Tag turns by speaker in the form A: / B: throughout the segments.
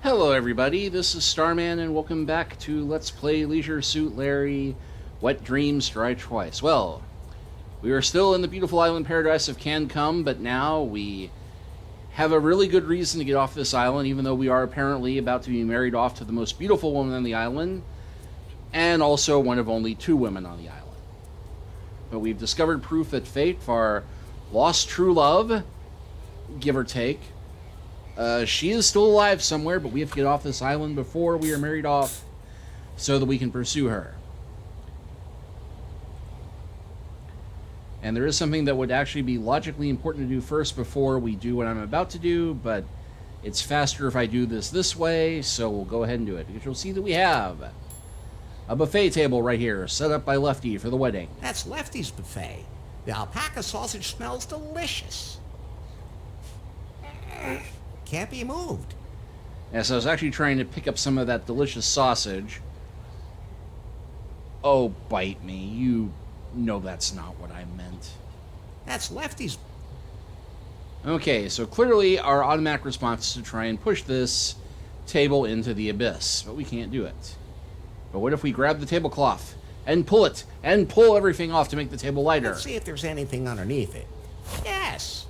A: Hello everybody, this is Starman and welcome back to Let's Play Leisure Suit Larry Wet Dreams Try Twice. Well, we are still in the beautiful island paradise of Cancum, but now we have a really good reason to get off this island, even though we are apparently about to be married off to the most beautiful woman on the island, and also one of only two women on the island. But we've discovered proof that fate for our lost true love, give or take. She is still alive somewhere, but we have to get off this island before we are married off so that we can pursue her. And there is something that would actually be logically important to do first before we do what I'm about to do, but it's faster if I do this way, so we'll go ahead and do it. Because you'll see that we have a buffet table right here, set up by Lefty for the wedding.
B: That's Lefty's buffet. The alpaca sausage smells delicious. Can't be moved.
A: Yes, I was actually trying to pick up some of that delicious sausage. Oh, bite me. You know that's not what I meant.
B: That's Lefty's.
A: Okay, so clearly our automatic response is to try and push this table into the abyss, but we can't do it. But what if we grab the tablecloth and pull it, and pull everything off to make the table lighter?
B: Let's see if there's anything underneath it. Yes.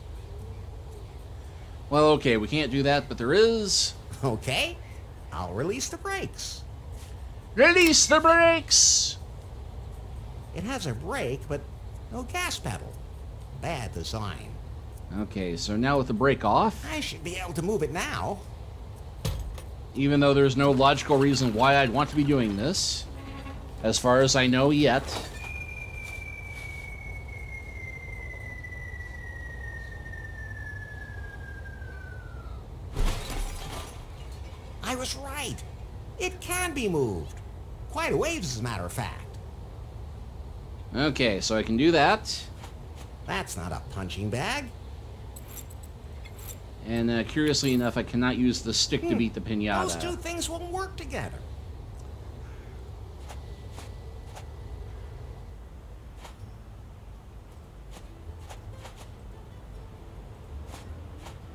A: Well, okay, we can't do that, but there is.
B: Okay, I'll release the brakes.
A: Release the brakes!
B: It has a brake, but no gas pedal. Bad design.
A: Okay, so now with the brake off,
B: I should be able to move it now.
A: even though there's no logical reason why I'd want to be doing this, as far as I know yet.
B: I was right. It can be moved. Quite a ways, as a matter of fact.
A: Okay, so I can do that.
B: That's not a punching bag.
A: And curiously enough, I cannot use the stick to beat the pinata.
B: Those two things won't work together.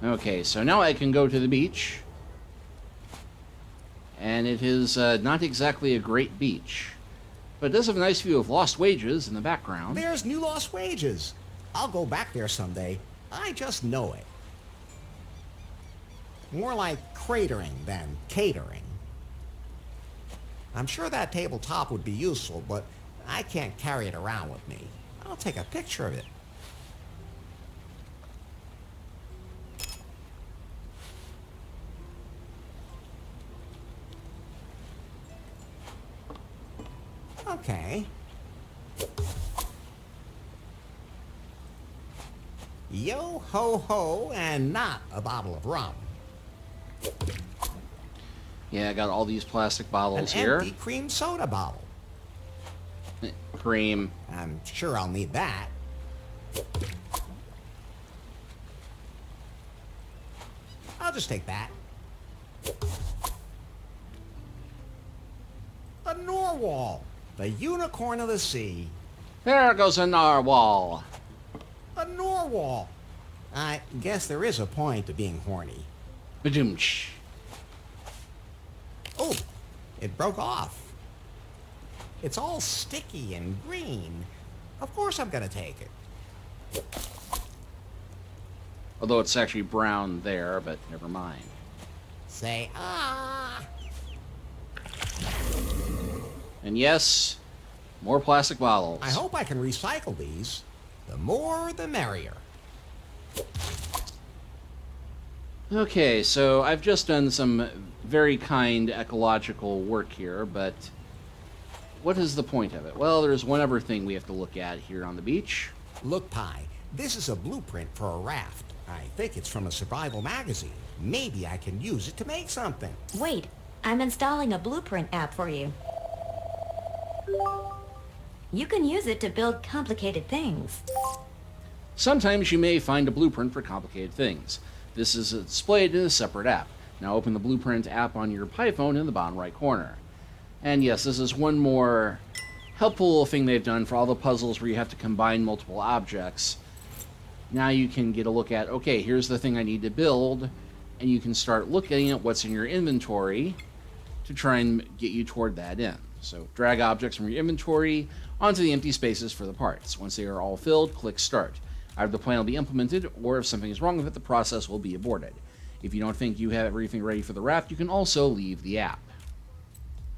A: Okay, so now I can go to the beach. And it is not exactly a great beach. But it does have a nice view of Lost Wages in the background.
B: There's New Lost Wages. I'll go back there someday. I just know it. More like cratering than catering. I'm sure that tabletop would be useful, but I can't carry it around with me. I'll take a picture of it. Okay. Yo ho ho, and not a bottle of rum.
A: Yeah, I got all these plastic bottles
B: An
A: here.
B: empty cream soda bottle.
A: Cream.
B: I'm sure I'll need that. I'll just take that. A narwhal, the unicorn of the sea.
A: There goes a narwhal.
B: A narwhal. I guess there is a point to being horny.
A: Badoomch.
B: Oh, it broke off. It's all sticky and green. Of course I'm gonna take it.
A: Although it's actually brown there, but never mind.
B: Say ah.
A: And yes, more plastic bottles.
B: I hope I can recycle these. The more, the merrier.
A: Okay, so I've just done some very kind ecological work here, but what is the point of it? Well, there's one other thing we have to look at here on the beach.
B: Look, Pi, this is a blueprint for a raft. I think it's from a survival magazine. Maybe I can use it to make something.
C: Wait, I'm installing a blueprint app for you. You can use it to build complicated things.
A: Sometimes you may find a blueprint for complicated things. This is displayed in a separate app. Now open the blueprint app on your Pi phone in the bottom right corner. And yes, this is one more helpful thing they've done for all the puzzles where you have to combine multiple objects. Now you can get a look at, okay, here's the thing I need to build, and you can start looking at what's in your inventory to try and get you toward that end. So drag objects from your inventory onto the empty spaces for the parts. Once they are all filled, click Start. Either the plan will be implemented, or if something is wrong with it, the process will be aborted. If you don't think you have everything ready for the raft, you can also leave the app.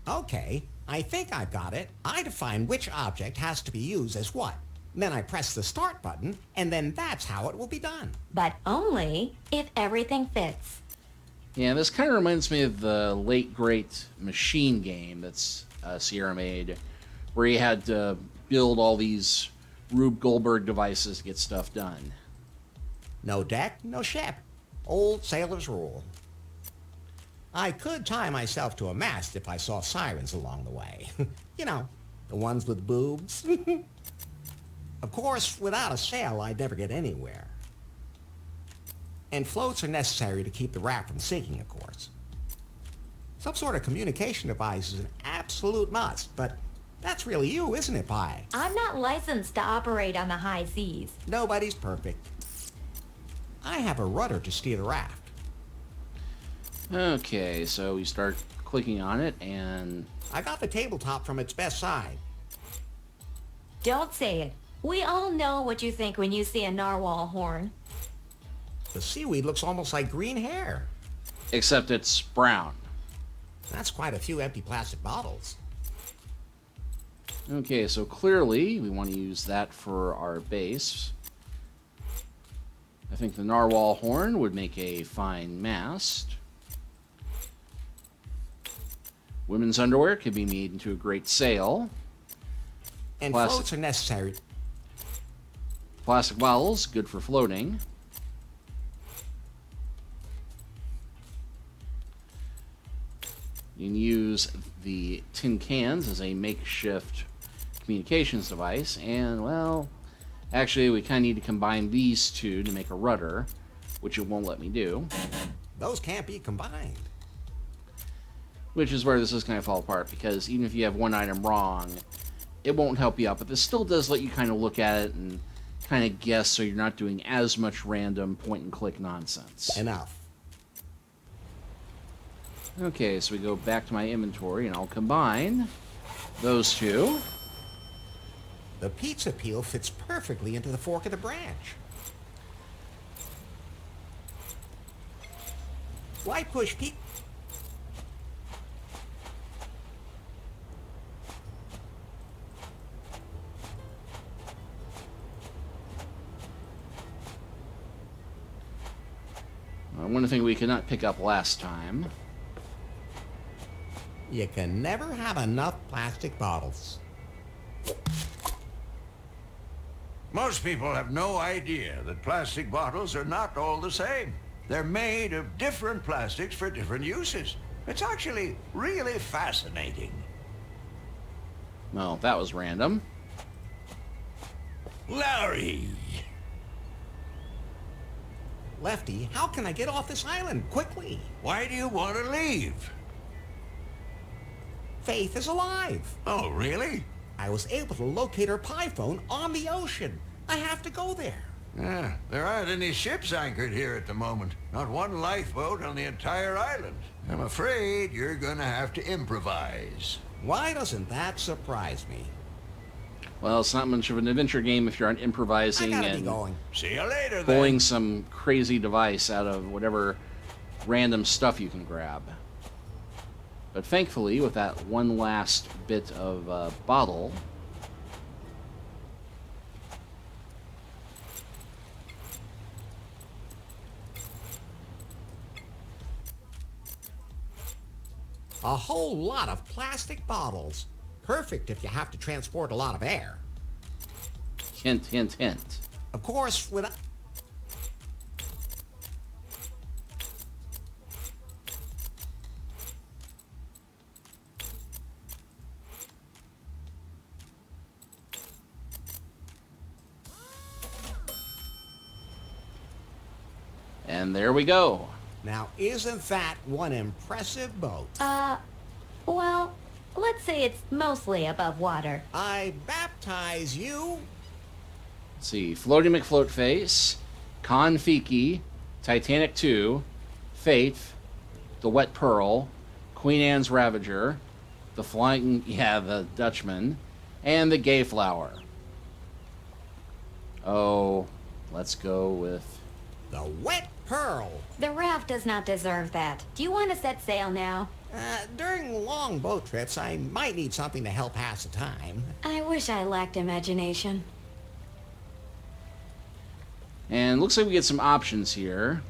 B: Okay, I think I've got it. I define which object has to be used as what. Then I press the Start button, and then that's how it will be done.
C: But only if everything fits.
A: Yeah, this kind of reminds me of the late great Machine game that's Sierra made, where he had to build all these Rube Goldberg devices to get stuff done.
B: No deck, no ship. Old sailor's rule. I could tie myself to a mast if I saw sirens along the way. You know, the ones with boobs. Of course, without a sail, I'd never get anywhere. And floats are necessary to keep the raft from sinking, of course. Some sort of communication device is an absolute must, but that's really you, isn't it, Pi?
C: I'm not licensed to operate on the high seas.
B: Nobody's perfect. I have a rudder to steer the raft.
A: Okay, so we start clicking on it, and
B: I got the tabletop from its best side.
C: Don't say it. We all know what you think when you see a narwhal horn.
B: The seaweed looks almost like green hair.
A: except it's brown.
B: That's quite a few empty plastic bottles.
A: Okay, so clearly we want to use that for our base. I think the narwhal horn would make a fine mast. Women's underwear could be made into a great sail.
B: And
A: Plastic.
B: floats are necessary.
A: Plastic bottles, good for floating. You can use the tin cans as a makeshift communications device, and, well, actually we kind of need to combine these two to make a rudder, which it won't let me do.
B: Those can't be combined.
A: Which is where this is going to fall apart, because even if you have one item wrong, it won't help you out, but this still does let you kind of look at it and kind of guess, so you're not doing as much random point-and-click nonsense.
B: Enough.
A: Okay, so we go back to my inventory, and I'll combine those two.
B: The pizza peel fits perfectly into the fork of the branch. Why push pizza?
A: One thing we could not pick up last time.
B: You can never have enough plastic bottles.
D: Most people have no idea that plastic bottles are not all the same. They're made of different plastics for different uses. It's actually really fascinating.
A: Well, that was random.
D: Larry!
B: Lefty, how can I get off this island quickly?
D: Why do you want to leave?
B: Faith is alive.
D: Oh, really?
B: I was able to locate her pie phone on the ocean. I have to go there.
D: Yeah, there aren't any ships anchored here at the moment. Not one lifeboat on the entire island. I'm afraid you're gonna have to improvise.
B: Why doesn't that surprise me?
A: Well, it's not much of an adventure game if you're on
B: I
A: improvising
B: gotta be
A: and
B: going.
D: See you later, then.
A: pulling some crazy device out of whatever random stuff you can grab. But thankfully, with that one last bit of bottle,
B: A whole lot of plastic bottles. Perfect if you have to transport a lot of air.
A: hint, hint, hint.
B: Of course, without...
A: And there we go.
B: Now, isn't that one impressive boat?
C: Well, let's say it's mostly above water.
B: I baptize you.
A: Let's see, Floaty McFloatface, Confiki, Titanic 2, Faith, the Wet Pearl, Queen Anne's Ravager, the the Dutchman, and the Gay Flower. Oh, let's go with...
B: The Wet Pearl.
C: The raft does not deserve that. Do you want to set sail now?
B: During long boat trips, I might need something to help pass the time.
C: I wish I lacked imagination.
A: And looks like we get some options here.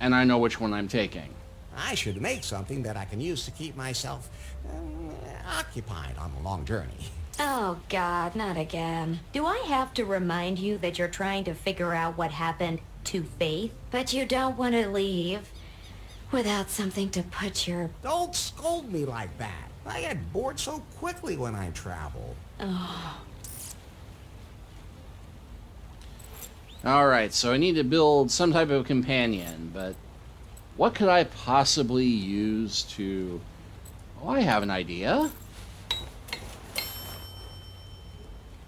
A: And I know which one I'm taking.
B: I should make something that I can use to keep myself occupied on a long journey.
C: Oh, God, not again. Do I have to remind you that you're trying to figure out what happened to Faith? But you don't want to leave without something to put your...
B: Don't scold me like that. I get bored so quickly when I travel.
C: Oh.
A: Alright, so I need to build some type of companion, but what could I possibly use to... Oh, I have an idea.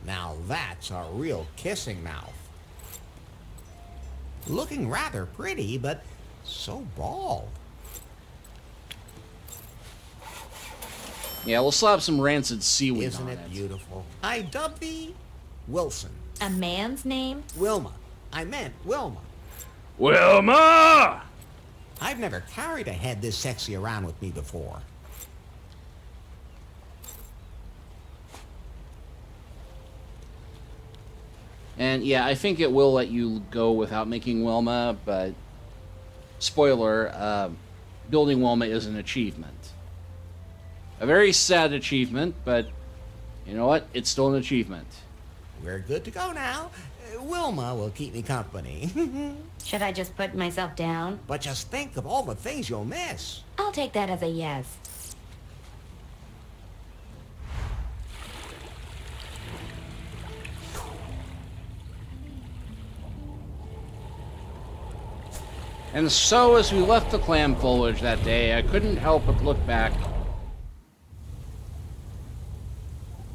B: Now that's a real kissing mouth. Looking rather pretty, but so bald.
A: Yeah, we'll slap some rancid seaweed
B: Isn't
A: on
B: it
A: it.
B: beautiful? I dub thee Wilson.
C: A man's name?
B: Wilma. I meant Wilma.
A: Wilma!
B: I've never carried a head this sexy around with me before.
A: And yeah, I think it will let you go without making Wilma, but spoiler, building Wilma is an achievement. A very sad achievement, but you know what? It's still an achievement.
B: We're good to go now. Wilma will keep me company.
C: Should I just put myself down?
B: But just think of all the things you'll miss.
C: I'll take that as a yes.
A: And so as we left the clam foliage that day, I couldn't help but look back.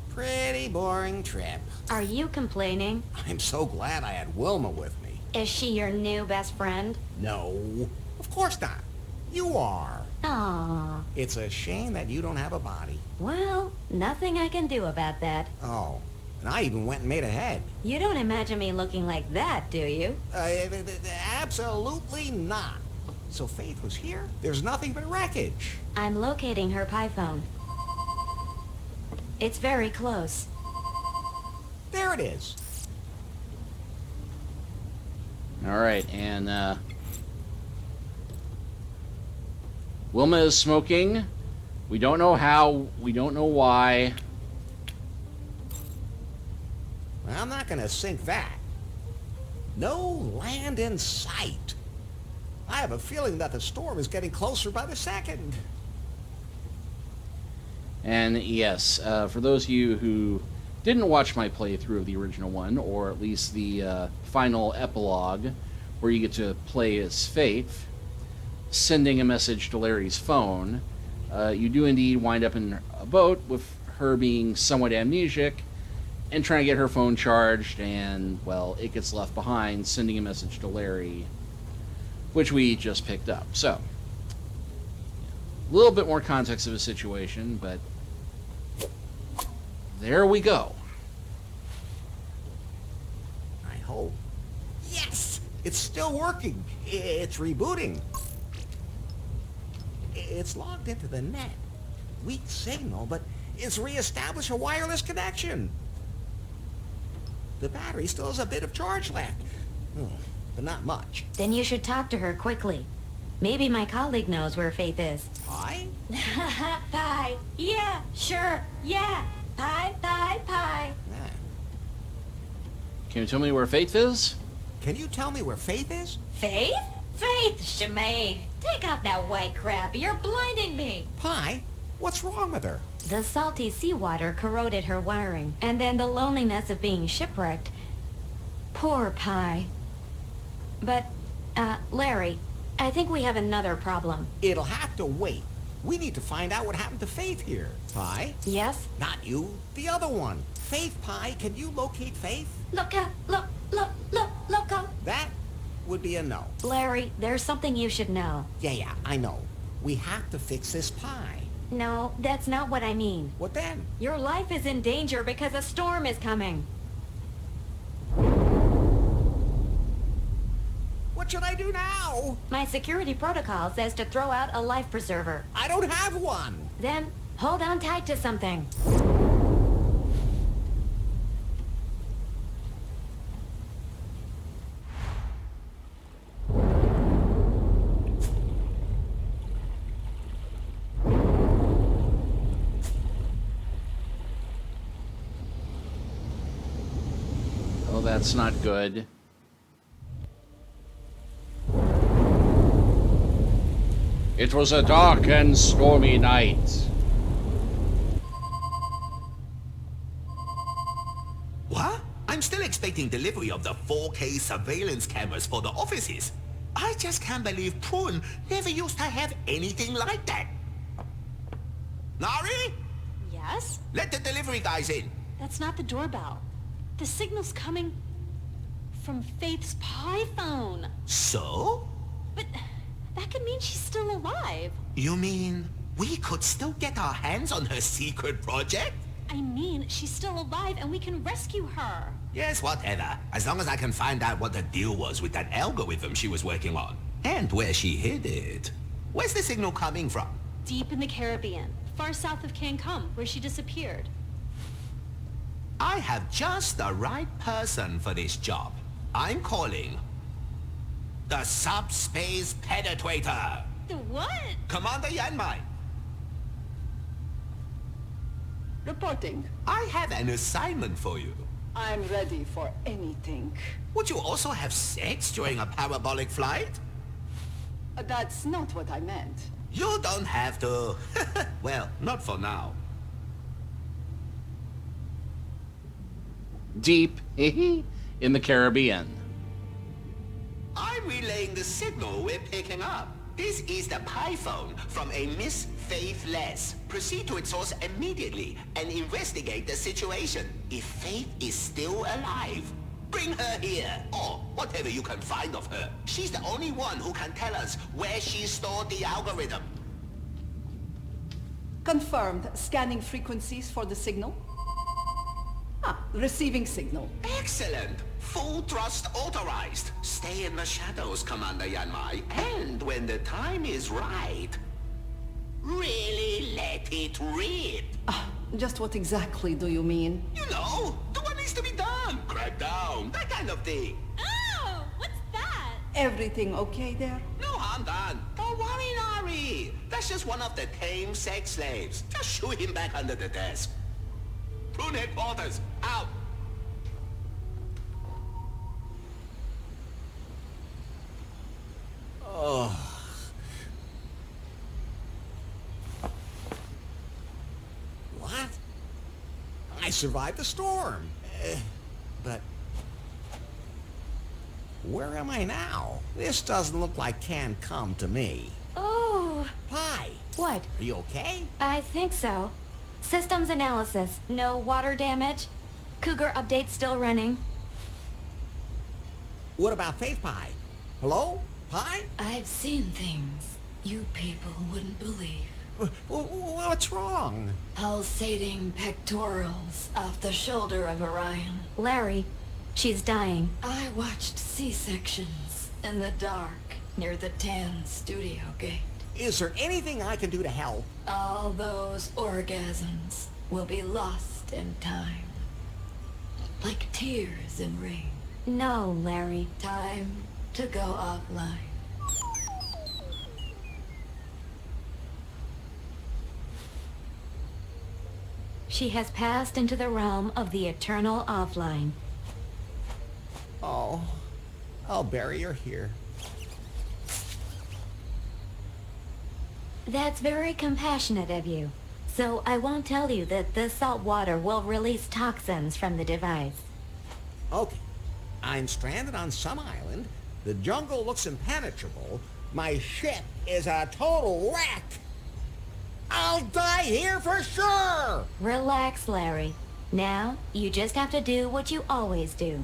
B: Pretty boring trip.
C: Are you complaining?
B: I'm so glad I had Wilma with me.
C: Is she your new best friend?
B: No, of course not. You are.
C: Aww.
B: It's a shame that you don't have a body.
C: Well, nothing I can do about that.
B: Oh, and I even went and made a head.
C: You don't imagine me looking like that, do you?
B: Absolutely not. So Faith was here? There's nothing but wreckage.
C: I'm locating her pie phone. It's very close.
B: There it is.
A: Alright, and Wilma is smoking. We don't know how, we don't know why.
B: I'm not going to sink that. No land in sight. I have a feeling that the storm is getting closer by the second.
A: And yes, for those of you who didn't watch my playthrough of the original one, or at least the final epilogue, where you get to play as Faith, sending a message to Larry's phone, you do indeed wind up in a boat with her being somewhat amnesiac and trying to get her phone charged, and, well, it gets left behind, sending a message to Larry, which we just picked up. So, a little bit more context of the situation, but there we go.
B: I hope. Yes! It's still working. It's rebooting. It's logged into the net. Weak signal, but it's reestablished a wireless connection. The battery still has a bit of charge left, but not much.
C: Then you should talk to her quickly. Maybe my colleague knows where Faith is.
B: Pie?
C: Pie. Yeah, sure. Yeah. Pie, pie, pie.
B: Ah.
A: Can you tell me where Faith is?
B: Can you tell me where Faith is?
C: Faith? Faith, Shemaine. Take off that white crap. You're blinding me.
B: Pie? What's wrong with her?
C: The salty seawater corroded her wiring, and then the loneliness of being shipwrecked. Poor Pie. But, Larry, I think we have another problem.
B: It'll have to wait. We need to find out what happened to Faith here. Pie?
C: Yes?
B: Not you. The other one. Faith, Pie. Can you locate Faith?
C: Look,
B: would be a no.
C: Larry, there's something you should know.
B: Yeah, I know. We have to fix this pie.
C: No, that's not what I mean.
B: What then?
C: Your life is in danger because a storm is coming.
B: What should I do now?
C: My security protocol says to throw out a life preserver.
B: I don't have one.
C: Then, hold on tight to something.
A: Oh, that's not good. It was a dark and stormy night.
E: What? I'm still expecting delivery of the 4K surveillance cameras for the offices. I just can't believe Prune never used to have anything like that. Nari?
F: Yes?
E: Let the delivery guys in.
F: That's not the doorbell. The signal's coming from Faith's pie phone.
E: So?
F: But that could mean she's still alive.
E: You mean we could still get our hands on her secret project?
F: I mean, she's still alive and we can rescue her.
E: Yes, whatever. As long as I can find out what the deal was with that algorithm she was working on. And where she hid it. Where's the signal coming from?
F: Deep in the Caribbean, far south of Cancum, where she disappeared.
E: I have just the right person for this job. I'm calling the Subspace Penetrator.
F: The what?
E: Commander Yanmai.
G: Reporting.
E: I have an assignment for you.
G: I'm ready for anything.
E: Would you also have sex during a parabolic flight?
G: That's not what I meant.
E: You don't have to. Well, not for now.
A: Deep in the Caribbean.
E: I'm relaying the signal we're picking up. This is the pie phone from a Miss Faithless. Proceed to its source immediately and investigate the situation. If Faith is still alive, bring her here, or whatever you can find of her. She's the only one who can tell us where she stored the algorithm.
G: Confirmed. Scanning frequencies for the signal. Receiving signal.
E: Excellent! Full thrust authorized. Stay in the shadows, Commander Yanmai. And when the time is right, really let it rip.
G: Just what exactly do you mean?
E: You know, do what needs to be done. Crack down, that kind of thing.
F: Oh, what's that?
G: Everything okay there?
E: No harm done. Don't worry, Nari. That's just one of the tame sex slaves. Just shoot him back under the desk. Prune headquarters, out.
B: What? I survived the storm. But where am I now? This doesn't look like Cancum to me.
C: Oh,
B: Pie,
C: what?
B: are you okay?
C: I think so. Systems analysis. No water damage. Cougar update still running.
B: What about Faith Pie? Hello? Pie?
H: I've seen things you people wouldn't believe.
B: What's wrong?
H: Pulsating pectorals off the shoulder of Orion.
C: Larry, she's dying.
H: I watched C-sections in the dark near the tan studio gate.
B: Is there anything I can do to help?
H: All those orgasms will be lost in time. Like tears in rain.
C: No, Larry.
H: Time to go offline.
C: She has passed into the realm of the eternal offline.
B: Oh, I'll bury her here.
C: That's very compassionate of you. So I won't tell you that the salt water will release toxins from the device.
B: Okay. I'm stranded on some island. The jungle looks impenetrable. My ship is a total wreck. I'll die here for sure!
C: Relax, Larry. Now, you just have to do what you always do.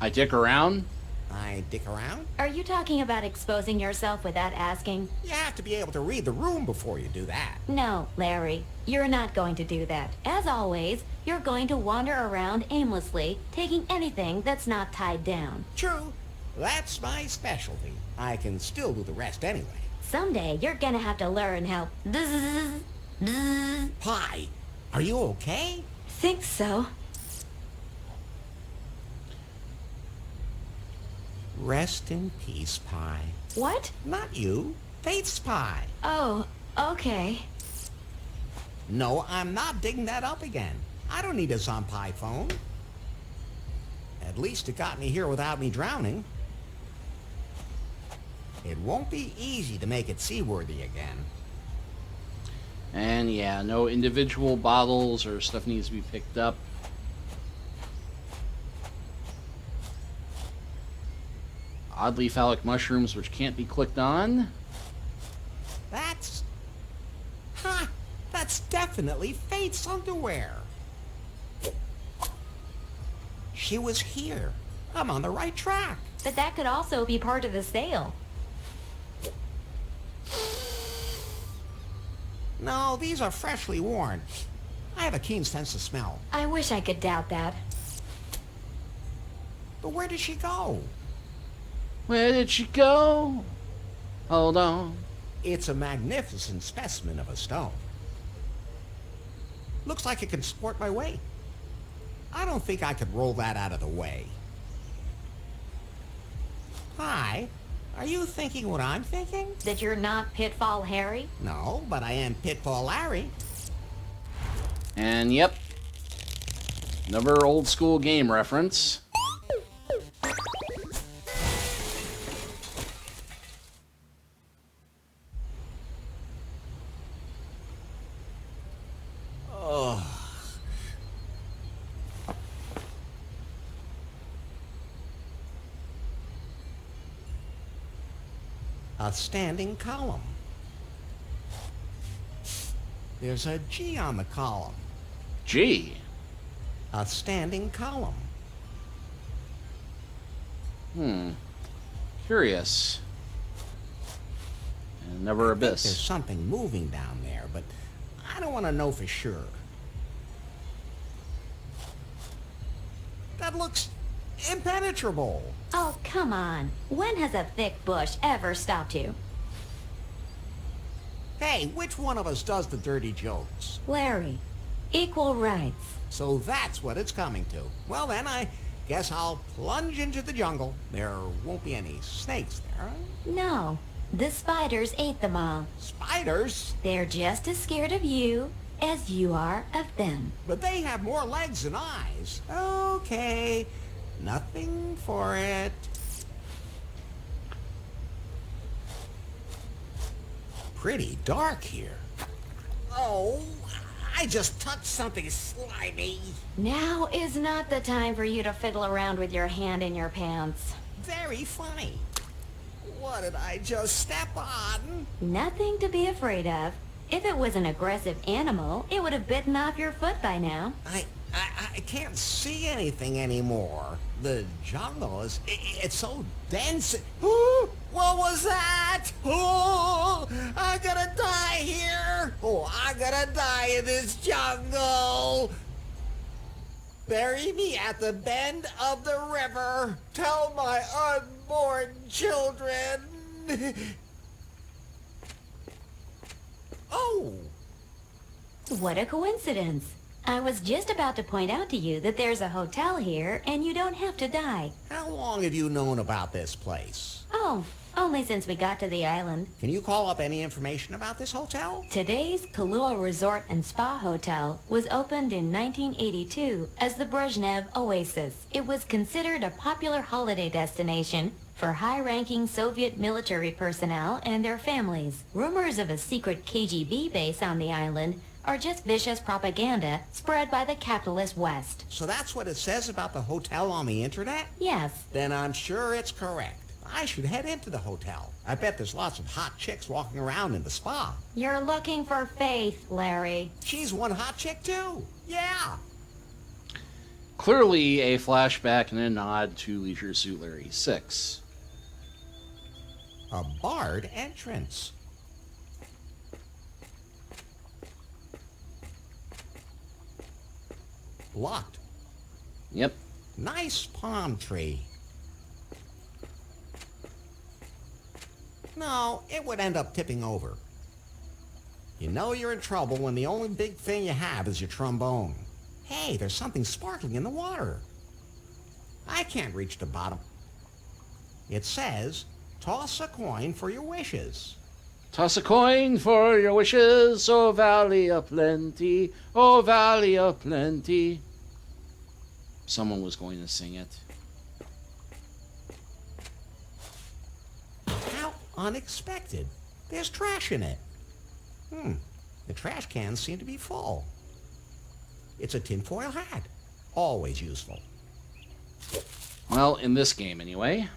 A: I dick around?
B: I dick around?
C: Are you talking about exposing yourself without asking?
B: You have to be able to read the room before you do that.
C: No, Larry. You're not going to do that. As always, you're going to wander around aimlessly, taking anything that's not tied down.
B: True. That's my specialty. I can still do the rest anyway.
C: Someday, you're gonna have to learn how...
B: Pie, are you okay?
C: Think so.
B: Rest in peace, Pie.
C: What?
B: Not you. Faith's Pie.
C: Oh, okay.
B: No, I'm not digging that up again. I don't need a Zombie phone. At least it got me here without me drowning. It won't be easy to make it seaworthy again.
A: And yeah, no individual bottles or stuff needs to be picked up. Oddly phallic mushrooms which can't be clicked on.
B: That's... Ha! That's definitely Faith's underwear. She was here. I'm on the right track.
C: But that could also be part of the sale.
B: No, these are freshly worn. I have a keen sense of smell.
C: I wish I could doubt that.
B: But where did she go?
A: Where did she go? Hold on.
B: It's a magnificent specimen of a stone. Looks like it can support my weight. I don't think I could roll that out of the way. Hi, are you thinking what I'm thinking?
C: That you're not Pitfall Harry?
B: No, but I am Pitfall Larry.
A: And yep. Another old school game reference.
B: A standing column. There's a G on the column.
A: G.
B: A standing column.
A: Curious. And another
B: I think there's
A: abyss.
B: something moving down there, but I don't want to know for sure. That looks impenetrable.
C: Oh, come on. When has a thick bush ever stopped you?
B: Hey, which one of us does the dirty jokes?
C: Larry, equal rights.
B: So that's what it's coming to. Well then, I guess I'll plunge into the jungle. There won't be any snakes there.
C: No, the spiders ate them all.
B: Spiders?
C: They're just as scared of you as you are of them.
B: But they have more legs than eyes. Okay, nothing for it. Pretty dark here. Oh, I just touched something slimy.
C: Now is not the time for you to fiddle around with your hand in your pants.
B: Very funny. What did I just step on?
C: Nothing to be afraid of. If it was an aggressive animal, it would have bitten off your foot by now.
B: I can't see anything anymore. The jungle is, it's so dense. Ooh, what was that? Oh, I'm gonna die here. Oh, I'm gonna die in this jungle. Bury me at the bend of the river. Tell my unborn children. Oh.
C: What a coincidence. I was just about to point out to you that there's a hotel here and you don't have to die.
B: How long have you known about this place?
C: Oh, only since we got to the island.
B: Can you call up any information about this hotel?
C: Today's Kahlua Resort and Spa Hotel was opened in 1982 as the Brezhnev Oasis. It was considered a popular holiday destination for high-ranking Soviet military personnel and their families. Rumors of a secret KGB base on the island are just vicious propaganda spread by the capitalist West.
B: So that's what it says about the hotel on the internet?
C: Yes.
B: Then I'm sure it's correct. I should head into the hotel. I bet there's lots of hot chicks walking around in the spa.
C: You're looking for Faith, Larry.
B: She's one hot chick too. Yeah.
A: Clearly a flashback and a nod to Leisure Suit Larry 6.
B: A barred entrance. Locked.
A: Yep.
B: Nice palm tree. No, it would end up tipping over. You know you're in trouble when the only big thing you have is your trombone. Hey, there's something sparkling in the water. I can't reach the bottom. It says, toss a coin for your wishes.
A: Toss a coin for your wishes, oh valley of plenty, oh valley of plenty. Someone was going to sing it.
B: How unexpected. There's trash in it. The trash cans seem to be full. It's a tinfoil hat. Always useful.
A: Well, in this game anyway.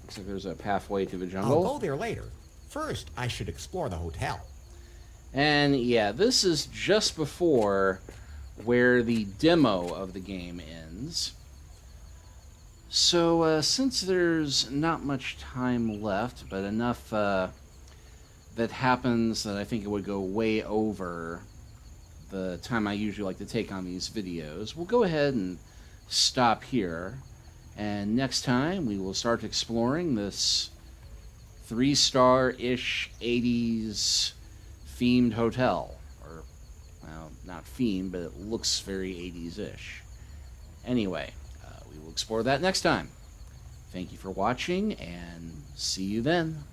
A: Looks like there's a pathway to the jungle.
B: I'll go there later. First, I should explore the hotel.
A: And yeah, this is just before where the demo of the game ends. So since there's not much time left, but enough that happens that I think it would go way over the time I usually like to take on these videos, we'll go ahead and stop here. And next time we will start exploring this 3-star-ish 80s themed hotel. Or, well, not themed, but it looks very 80s-ish. Anyway, we will explore that next time. Thank you for watching, and see you then.